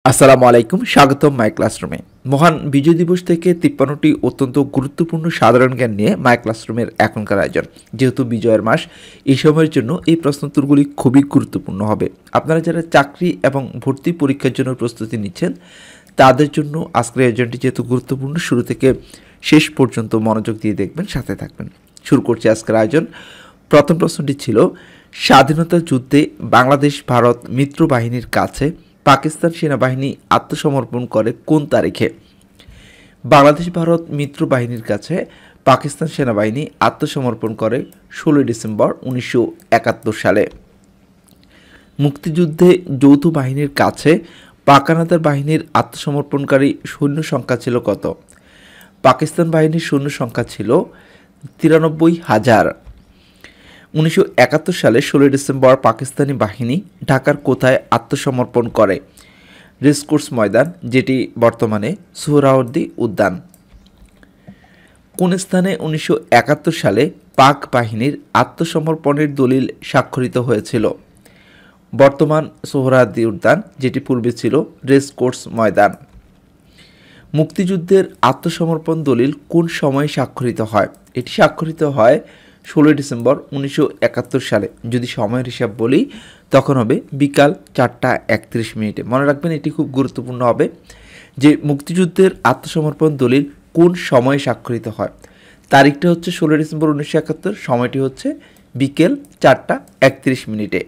আসসালামু আলাইকুম, স্বাগতম মাই ক্লাসরুমে। মহান বিজয় দিবস থেকে ৫৩টি অত্যন্ত গুরুত্বপূর্ণ সাধারণ জ্ঞান নিয়ে মাই ক্লাসরুমের এখনকার আয়োজন। যেহেতু বিজয়ের মাস, এই সময়ের জন্য এই প্রশ্নোত্তরগুলি খুবই গুরুত্বপূর্ণ হবে। আপনারা যারা চাকরি এবং ভর্তি পরীক্ষার জন্য প্রস্তুতি নিচ্ছেন তাদের জন্য আজকের আয়োজনটি যেহেতু গুরুত্বপূর্ণ, শুরু থেকে শেষ পর্যন্ত মনোযোগ দিয়ে দেখবেন, সাথে থাকবেন। শুরু করছি আজকের আয়োজন। প্রথম প্রশ্নটি ছিল, স্বাধীনতা যুদ্ধে বাংলাদেশ ভারত মিত্র বাহিনীর কাছে পাকিস্তান সেনাবাহিনী আত্মসমর্পণ করে কোন তারিখে? বাংলাদেশ ভারত মিত্র বাহিনীর কাছে পাকিস্তান সেনাবাহিনী আত্মসমর্পণ করে ১৬ ডিসেম্বর ১৯৭১ সালে। মুক্তিযুদ্ধে যৌথ বাহিনীর কাছে পাক হানাদার বাহিনীর আত্মসমর্পণকারী সৈন্য সংখ্যা ছিল কত? পাকিস্তান বাহিনীর সৈন্য সংখ্যা ছিল ৯৩,০০০। ১৯৭১ সালে ১৬ ডিসেম্বর পাকিস্তানি বাহিনী ঢাকার কোথায় আত্মসমর্পণ করে? রেসকোর্স ময়দান, যেটি বর্তমানে সোহরাওয়ার্দী উদ্যান। কোন স্থানে ১৯৭১ সালে পাক বাহিনীর আত্মসমর্পণের দলিল স্বাক্ষরিত হয়েছিল? বর্তমান সোহরাওয়ার্দী উদ্যান, যেটি পূর্বে ছিল রেসকোর্স ময়দান। মুক্তিযুদ্ধের আত্মসমর্পণ দলিল কোন সময়ে স্বাক্ষরিত হয়? এটি স্বাক্ষরিত হয় ১৬ ডিসেম্বর ১৯৭১ সালে। যদি সময়ের হিসাব বলি তখন হবে বিকাল ৪:৩১। মনে রাখবেন, এটি খুব গুরুত্বপূর্ণ হবে যে মুক্তিযুদ্ধের আত্মসমর্পণ দলিল কোন সময়ে স্বাক্ষরিত হয়। তারিখটা হচ্ছে ১৬ ডিসেম্বর ১৯৭১, সময়টি হচ্ছে বিকেল ৪:৩১।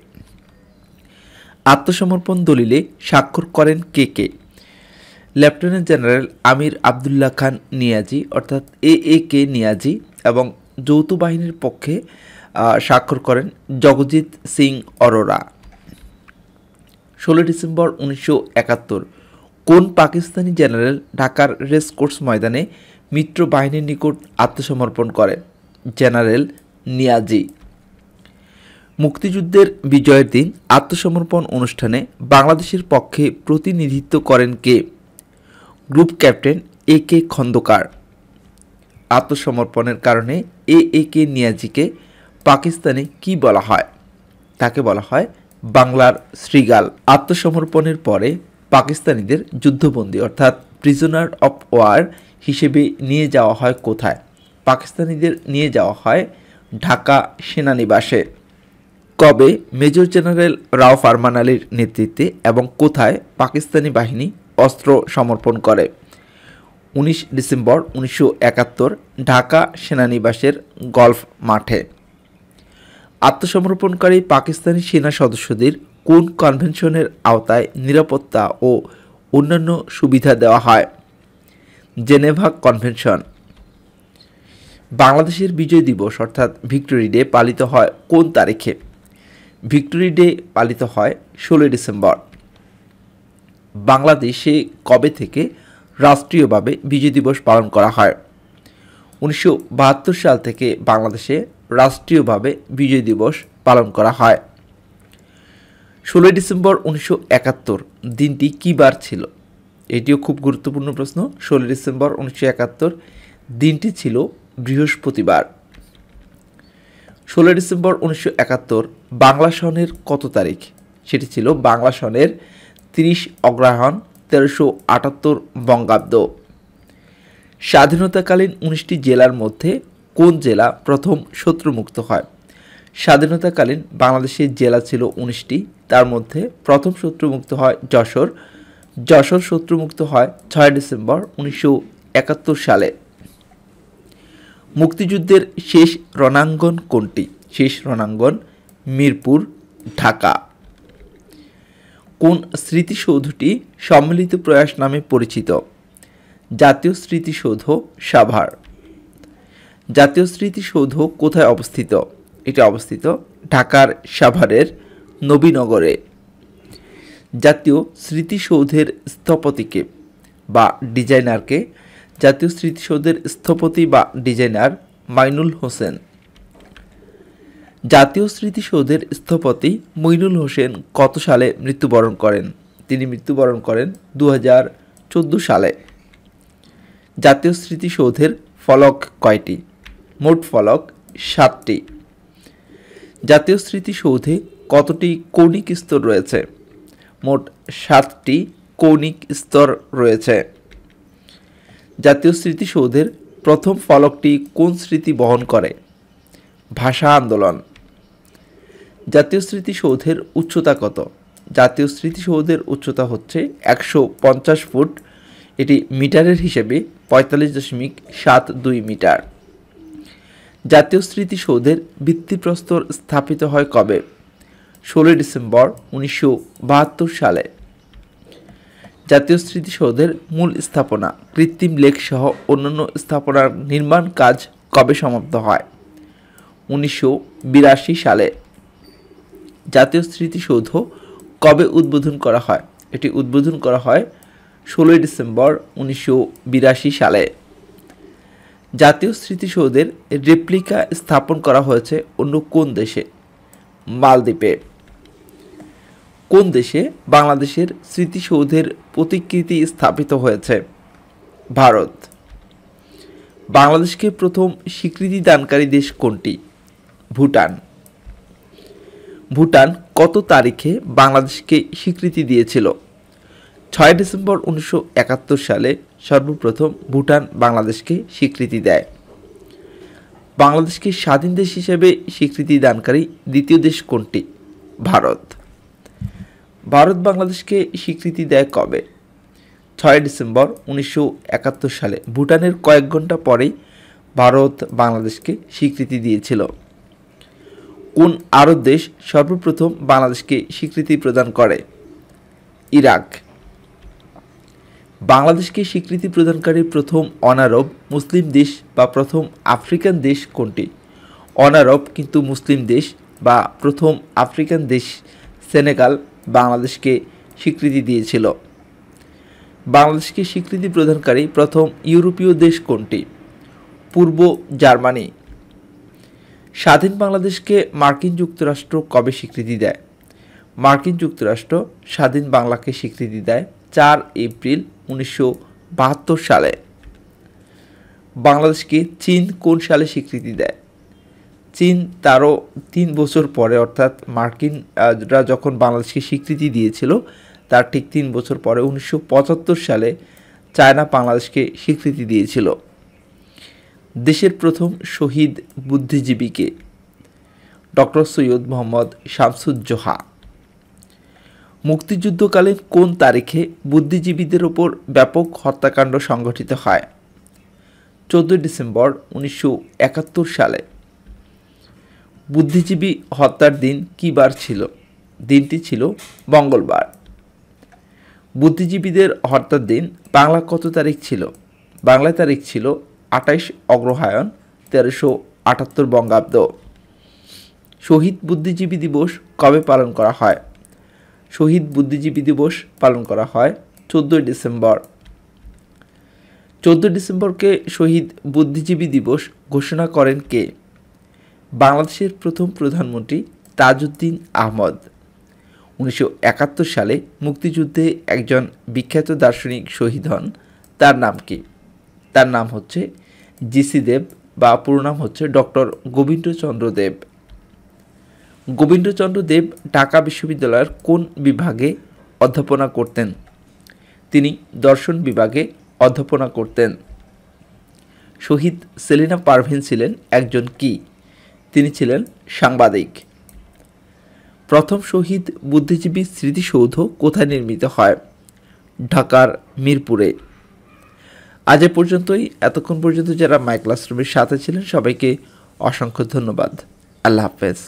আত্মসমর্পণ দলিলে স্বাক্ষর করেন কে কে? লেফটেন্যান্ট জেনারেল আমির আবদুল্লাহ খান নিয়াজি অর্থাৎ এ.কে নিয়াজি, এবং যৌথ বাহিনীর পক্ষে স্বাক্ষর করেন জগজিৎ সিং অরোরা। ১৬ ডিসেম্বর ১৯৭১ কোন পাকিস্তানি জেনারেল ঢাকার রেসকোর্স ময়দানে মিত্র বাহিনীর নিকট আত্মসমর্পণ করে? জেনারেল নিয়াজি। মুক্তিযুদ্ধের বিজয়ের দিন আত্মসমর্পণ অনুষ্ঠানে বাংলাদেশের পক্ষে প্রতিনিধিত্ব করেন কে? Group captain A K Khandakar. আত্মসমর্পণের কারণে এ.কে নিয়াজিকে পাকিস্তানে কি বলা হয়? তাকে বলা হয় বাংলার শ্রীগাল। আত্মসমর্পণের পরে পাকিস্তানিদের যুদ্ধবন্দী অর্থাৎ প্রিজনার অফ ওয়ার হিসেবে নিয়ে যাওয়া হয় কোথায়? পাকিস্তানিদের নিয়ে যাওয়া হয় ঢাকা সেনানিবাসে। কবে মেজর জেনারেল রাও ফারমান আলীর নেতৃত্বে এবং কোথায় পাকিস্তানি বাহিনী অস্ত্র সমর্পণ করে? ১৯ ডিসেম্বর ১৯৭১ ঢাকা সেনানিবাসের গলফ মাঠে। আত্মসমর্পণকারী পাকিস্তানি সেনা সদস্যদের কোন কনভেনশনের আওতায় নিরাপত্তা ও অন্যান্য সুবিধা দেওয়া হয়? Geneva convention. বাংলাদেশের বিজয় দিবস অর্থাৎ ভিক্টোরি ডে পালিত হয় কোন তারিখে? ভিক্টোরি ডে পালিত হয় ১৬ ডিসেম্বর। বাংলাদেশে কবে থেকে রাষ্ট্রীয়ভাবে বিজয় দিবস পালন করা হয়? ১৯৭২ সাল থেকে বাংলাদেশে রাষ্ট্রীয়ভাবে বিজয় দিবস পালন করা হয়। ১৬ ডিসেম্বর ১৯৭১ দিনটি কী বার ছিল? এটিও খুব গুরুত্বপূর্ণ প্রশ্ন। ১৬ ডিসেম্বর ১৯৭১ দিনটি ছিল বৃহস্পতিবার। ১৬ ডিসেম্বর ১৯৭১ বাংলা সনের কত তারিখ? সেটি ছিল বাংলা সনের ৩০ অগ্রহায়ণ ১৩৭৮ বঙ্গাব্দ। স্বাধীনতাকালীন ১৯টি জেলার মধ্যে কোন জেলা প্রথম শত্রুমুক্ত হয়? স্বাধীনতাকালীন বাংলাদেশের জেলা ছিল ১৯টি, তার মধ্যে প্রথম শত্রুমুক্ত হয় যশোর। যশোর শত্রুমুক্ত হয় ৬ ডিসেম্বর ১৯৭১ সালে। মুক্তিযুদ্ধের শেষ রণাঙ্গন কোনটি? শেষ রণাঙ্গন মিরপুর, ঢাকা। কোন স্মৃতিসৌধটি সম্মিলিত প্রয়াস নামে পরিচিত? জাতীয় স্মৃতিসৌধ, সাভার। জাতীয় স্মৃতিসৌধ কোথায় অবস্থিত? এটি অবস্থিত ঢাকার সাভারের নবীনগরে। জাতীয় স্মৃতিসৌধের স্থপতিকে বা ডিজাইনারকে? জাতীয় স্মৃতিসৌধের স্থপতি বা ডিজাইনার মাইনুল হোসেন। জাতীয় স্মৃতিসৌধের স্থপতি মইনুল হোসেন কত সালে মৃত্যুবরণ করেন? তিনি মৃত্যুবরণ করেন ২০১৪ সালে। জাতীয় স্মৃতিসৌধের ফলক কয়টি? মোট ফলক ৭টি। জাতীয় স্মৃতিসৌধে কতটি কৌণিক স্তর রয়েছে? মোট 7টি কৌণিক স্তর রয়েছে। জাতীয় স্মৃতিসৌধের প্রথম ফলকটি কোন স্মৃতি বহন করে? ভাষা আন্দোলন। জাতীয় স্মৃতিসৌধের উচ্চতা কত? জাতীয় স্মৃতিসৌধের উচ্চতা হচ্ছে 150 ফুট। এটি মিটারের হিসেবে 45.72 মিটার। জাতীয় স্মৃতিসৌধের ভিত্তিপ্রস্তর স্থাপিত হয় কবে? 16 ডিসেম্বর 1972 সালে। জাতীয় স্মৃতিসৌধের মূল স্থাপনা, কৃত্রিম লেক সহ অন্যান্য স্থাপনার নির্মাণ কাজ কবে সমাপ্ত হয়? 1982 সালে। জাতীয় স্মৃতিসৌধ কবে উদ্বোধন করা হয়? এটি উদ্বোধন করা হয় 16 ডিসেম্বর 1982 সালে। জাতীয় স্মৃতিসৌধের রেপ্লিকা স্থাপন করা হয়েছে অন্য কোন দেশে? মালদ্বীপে। কোন দেশে বাংলাদেশের স্মৃতিসৌধের প্রতিকৃতি স্থাপিত হয়েছে? ভারত। বাংলাদেশকে প্রথম স্বীকৃতি দানকারী দেশ কোনটি? ভুটান। ভুটান কত তারিখে বাংলাদেশকে স্বীকৃতি দিয়েছিল? 6 ডিসেম্বর 1971 সালে সর্বপ্রথম ভুটান বাংলাদেশকে স্বীকৃতি দেয়। বাংলাদেশকে স্বাধীন দেশ হিসেবে স্বীকৃতি দানকারী দ্বিতীয় দেশ কোনটি? ভারত। ভারত বাংলাদেশকে স্বীকৃতি দেয় কবে? 6 ডিসেম্বর 1971 সালে। ভুটানের কয়েক ঘন্টা পরেই ভারত বাংলাদেশকে স্বীকৃতি দিয়েছিল। কোন আরব দেশ সর্বপ্রথম বাংলাদেশকে স্বীকৃতি প্রদান করে? ইরাক। বাংলাদেশকে স্বীকৃতি প্রদানকারী প্রথম অনারব মুসলিম দেশ বা প্রথম আফ্রিকান দেশ কোনটি? অনারব কিন্তু মুসলিম দেশ বা প্রথম আফ্রিকান দেশ সেনেগাল বাংলাদেশকে স্বীকৃতি দিয়েছিল। বাংলাদেশকে স্বীকৃতি প্রদানকারী প্রথম ইউরোপীয় দেশ কোনটি? পূর্ব জার্মানি। স্বাধীন বাংলাদেশকে মার্কিন যুক্তরাষ্ট্র কবে স্বীকৃতি দেয়? মার্কিন যুক্তরাষ্ট্র স্বাধীন বাংলাকে স্বীকৃতি দেয় 4 এপ্রিল 1972 সালে। বাংলাদেশকে চীন কোন সালে স্বীকৃতি দেয়? চীন তারও 3 বছর পরে, অর্থাৎ মার্কিনরা যখন বাংলাদেশকে স্বীকৃতি দিয়েছিল তার ঠিক 3 বছর পরে 1975 সালে চায়না বাংলাদেশকে স্বীকৃতি দিয়েছিল। দেশের প্রথম শহীদ বুদ্ধিজীবীকে? ডক্টর সৈয়দ মোহাম্মদ শামসুজ্জোহা। মুক্তিযুদ্ধকালীন কোন তারিখে বুদ্ধিজীবীদের ওপর ব্যাপক হত্যাকাণ্ড সংঘটিত হয়? 14 ডিসেম্বর 1971 সালে। বুদ্ধিজীবী হত্যার দিন কী বার ছিল? দিনটি ছিল মঙ্গলবার। বুদ্ধিজীবীদের হত্যার দিন বাংলা কত তারিখ ছিল? বাংলা তারিখ ছিল 28 অগ্রহায়ণ 1378 বঙ্গাব্দ। শহীদ বুদ্ধিজীবী দিবস কবে পালন করা হয়? শহীদ বুদ্ধিজীবী দিবস পালন করা হয় 14 ডিসেম্বর। 14 ডিসেম্বরকে শহীদ বুদ্ধিজীবী দিবস ঘোষণা করেন কে? বাংলাদেশের প্রথম প্রধানমন্ত্রী তাজউদ্দিন আহমদ। 1971 সালে মুক্তিযুদ্ধে একজন বিখ্যাত দার্শনিক শহীদ হন, তার নাম কি? তার নাম হচ্ছে জি.সি. দেব বা পুরো নাম হচ্ছে ডক্টর গোবিন্দচন্দ্র দেব। গোবিন্দচন্দ্র দেব ঢাকা বিশ্ববিদ্যালয়ের কোন বিভাগে অধ্যাপনা করতেন? তিনি দর্শন বিভাগে অধ্যাপনা করতেন। শহীদ সেলিনা পারভীন ছিলেন একজন কি? তিনি ছিলেন সাংবাদিক। প্রথম শহীদ বুদ্ধিজীবী স্মৃতিসৌধ কোথায় নির্মিত হয়? ঢাকার মিরপুরে। আজ এ পর্যন্তই। এতক্ষণ পর্যন্ত যারা মাই ক্লাসরুমের সাথে ছিলেন সবাইকে অসংখ্য ধন্যবাদ। আল্লাহ হাফেজ।